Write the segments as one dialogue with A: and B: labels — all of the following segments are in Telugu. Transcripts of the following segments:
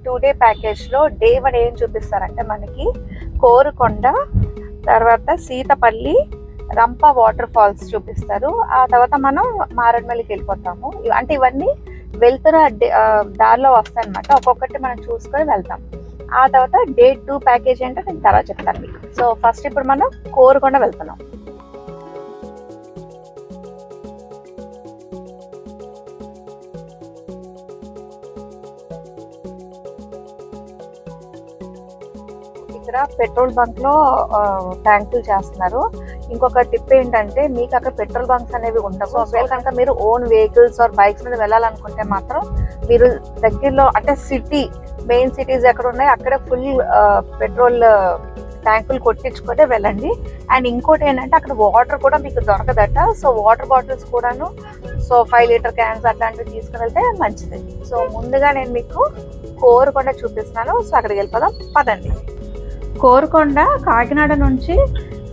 A: 2 డే ప్యాకేజ్లో డే 1 ఏం చూపిస్తారంటే మనకి కోరుకొండ, తర్వాత సీతపల్లి, రంప వాటర్ ఫాల్స్ చూపిస్తారు. ఆ తర్వాత మనం మారేడుమల్లికి వెళ్ళిపోతాము. అంటే ఇవన్నీ వెళ్తున్న దారిలో వస్తాయి అనమాట. ఒక్కొక్కటి మనం చూసుకొని వెళ్తాం. ఆ తర్వాత డే 2 ప్యాకేజ్ ఏంటో నేను తర్వాత చెప్తాను మీకు. సో ఫస్ట్ ఇప్పుడు మనం కోరుకొండ వెళ్తున్నాం. ఇక్కడ పెట్రోల్ బంక్ లో ట్యాంకులు చేస్తున్నారు. ఇంకొక టిప్ ఏంటంటే మీకు అక్కడ పెట్రోల్ బంక్స్ అనేవి ఉండవు. ఒకవేళ కనుక మీరు ఓన్ వెహికల్స్ ఆర్ బైక్స్ మీద వెళ్ళాలనుకుంటే మాత్రం మీరు దగ్గరలో అంటే మెయిన్ సిటీస్ ఎక్కడ ఉన్నాయి అక్కడ ఫుల్ పెట్రోల్ ట్యాంకులు కొట్టించుకొని వెళ్ళండి. అండ్ ఇంకోటి ఏంటంటే అక్కడ వాటర్ కూడా మీకు దొరకదట. సో వాటర్ బాటిల్స్ కూడాను 5 లీటర్ క్యాన్స్ అట్లాంటివి తీసుకుని వెళ్తే మంచిది. సో ముందుగా నేను మీకు కోరుకొండ చూపిస్తున్నాను. సో అక్కడికి వెళ్ళిపోదాం, పదండి. కోరుకొండ కాకినాడ నుంచి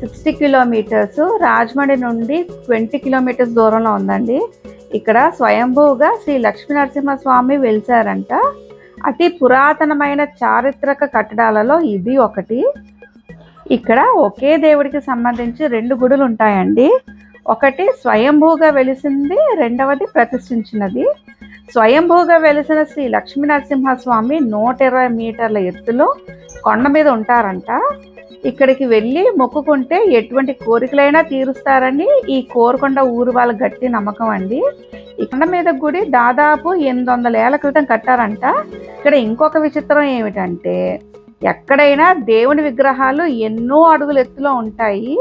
A: 60 కిలోమీటర్స్, రాజమండ్రి నుండి 20 కిలోమీటర్స్ దూరంలో ఉందండి. ఇక్కడ స్వయంభూగా శ్రీ లక్ష్మీనరసింహస్వామి వెలిసారంట. అతి పురాతనమైన చారిత్రక కట్టడాలలో ఇది ఒకటి. ఇక్కడ ఒకే దేవుడికి సంబంధించి 2 గుడులు ఉంటాయండి. ఒకటి స్వయంభూగా వెలిసింది, రెండవది ప్రతిష్ఠించినది. స్వయంభూగా వెలిసిన శ్రీ లక్ష్మీనరసింహస్వామి 120 మీటర్ల ఎత్తులో కొండ మీద ఉంటారంట. ఇక్కడికి వెళ్ళి మొక్కుకుంటే ఎటువంటి కోరికలైనా తీరుస్తారని ఈ కోరుకొండ ఊరు వాళ్ళ గట్టి నమ్మకం అండి. ఈ కొండ మీద గుడి దాదాపు 800 ఏళ్ల క్రితం కట్టారంట. ఇక్కడ ఇంకొక విచిత్రం ఏమిటంటే ఎక్కడైనా దేవుని విగ్రహాలు ఎన్నో అడుగుల ఎత్తులో ఉంటాయి,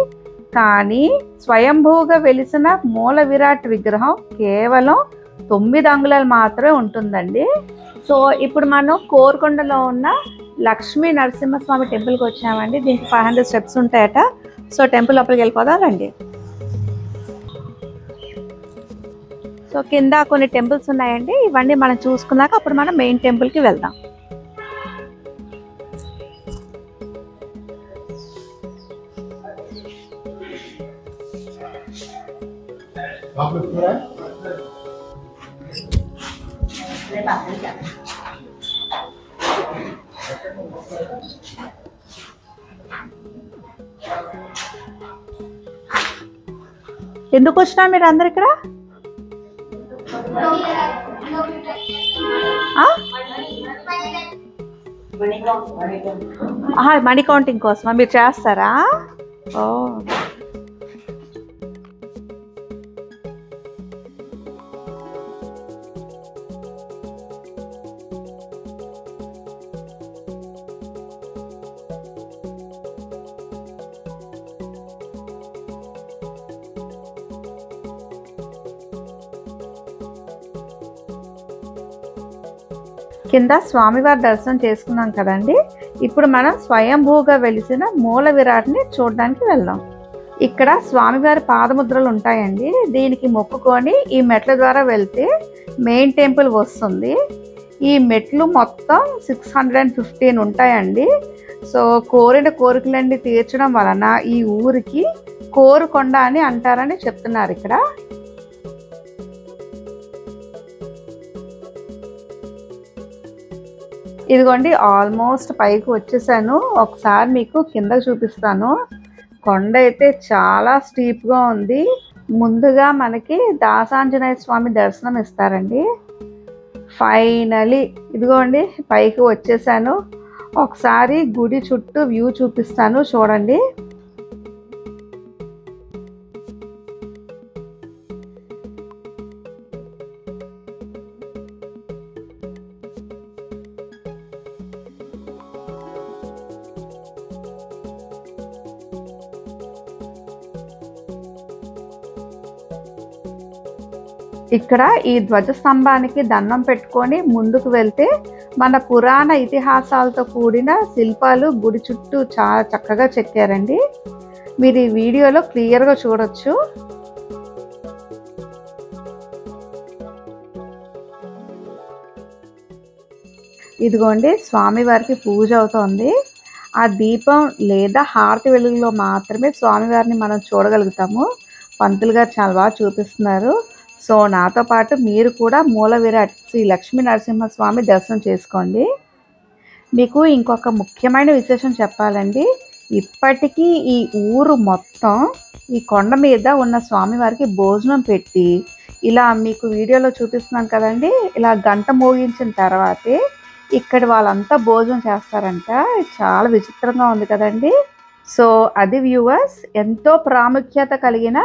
A: కానీ స్వయంభూగా వెలిసిన మూల విరాట్ విగ్రహం కేవలం 9 అంగుళాలు మాత్రమే ఉంటుందండి. సో ఇప్పుడు మనం కోరుకొండలో ఉన్న లక్ష్మీ నరసింహస్వామి టెంపుల్కి వచ్చామండి. దీనికి 500 స్టెప్స్ ఉంటాయట. సో టెంపుల్ లోపలికి వెళ్ళిపోదాం రండి. సో కింద కొన్ని టెంపుల్స్ ఉన్నాయండి. ఇవన్నీ మనం చూసుకున్నాక అప్పుడు మనం మెయిన్ టెంపుల్కి వెళ్దాం. ఎందుకు వచ్చినా మీరు అందరు ఇక్కడ? మనీ కౌంటింగ్ కోసమా? మీరు చేస్తారా? ఓ కింద స్వామివారి దర్శనం చేసుకున్నాం కదండి. ఇప్పుడు మనం స్వయంభూగా వెలిసిన మూల విరాట్ని చూడడానికి వెళ్దాం. ఇక్కడ స్వామివారి పాదముద్రలు ఉంటాయండి. దీనికి మొక్కుకొని ఈ మెట్ల ద్వారా వెళ్తే మెయిన్ టెంపుల్ వస్తుంది. ఈ మెట్లు మొత్తం 615 ఉంటాయండి. సో కోరిన కోరికలన్నీ తీర్చడం వలన ఈ ఊరికి కోరుకొండ అని అంటారని చెప్తున్నారు ఇక్కడ. ఇదిగోండి ఆల్మోస్ట్ పైకి వచ్చేసాను. ఒకసారి మీకు కింద చూపిస్తాను. కొండ అయితే చాలా స్టీప్గా ఉంది. ముందుగా మనకి దాసాంజనేయ స్వామి దర్శనం ఇస్తారండి. ఫైనలీ ఇదిగోండి పైకి వచ్చేసాను. ఒకసారి గుడి చుట్టూ వ్యూ చూపిస్తాను, చూడండి. ఇక్కడ ఈ ధ్వజస్తంభానికి దండం పెట్టుకొని ముందుకు వెళ్తే మన పురాణ ఇతిహాసాలతో కూడిన శిల్పాలు గుడి చుట్టూ చాలా చక్కగా చెక్కారండి. మీరు ఈ వీడియోలో క్లియర్గా చూడొచ్చు. ఇదిగోండి స్వామివారికి పూజ అవుతోంది. ఆ దీపం లేదా హారతి వెలుగులో మాత్రమే స్వామివారిని మనం చూడగలుగుతాము. పంతులు గారు చాలా బాగా చూపిస్తున్నారు. సో నాతో పాటు మీరు కూడా మూల విరాట్ శ్రీ లక్ష్మీ నరసింహస్వామి దర్శనం చేసుకోండి. మీకు ఇంకొక ముఖ్యమైన విశేషం చెప్పాలండి. ఇప్పటికీ ఈ ఊరు మొత్తం ఈ కొండ మీద ఉన్న స్వామివారికి భోజనం పెట్టి ఇలా మీకు వీడియోలో చూపిస్తున్నాను కదండి, ఇలా గంట మోగించిన తర్వాతే ఇక్కడ వాళ్ళంతా భోజనం చేస్తారంట. చాలా విచిత్రంగా ఉంది కదండి. సో అది వ్యూవర్స్, ఎంతో ప్రాముఖ్యత కలిగిన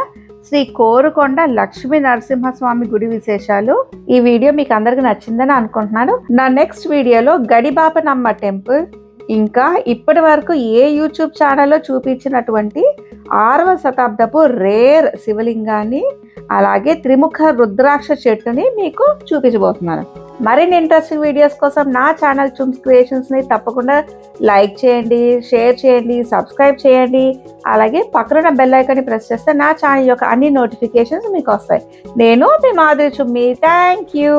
A: శ్రీ కోరుకొండ లక్ష్మీ నరసింహస్వామి గుడి విశేషాలు. ఈ వీడియో మీకు అందరికి నచ్చిందని అనుకుంటున్నాను. నా నెక్స్ట్ వీడియోలో గడిబాపనమ్మ టెంపుల్, ఇంకా ఇప్పటి వరకు ఏ యూట్యూబ్ ఛానల్లో చూపించినటువంటి 6వ శతాబ్దపు రేర్ శివలింగాన్ని, అలాగే త్రిముఖ రుద్రాక్ష చెట్టుని మీకు చూపించబోతున్నాను. మరిన్ని ఇంట్రెస్టింగ్ వీడియోస్ కోసం నా ఛానల్ చుమ్స్ క్రియేషన్స్ని తప్పకుండా లైక్ చేయండి, షేర్ చేయండి, సబ్స్క్రైబ్ చేయండి. అలాగే పక్కన బెల్ ఐకాన్ని ప్రెస్ చేస్తే నా ఛానల్ యొక్క అన్ని నోటిఫికేషన్స్ మీకు వస్తాయి. నేను మీ మాధురి చుమ్మి. Thank you.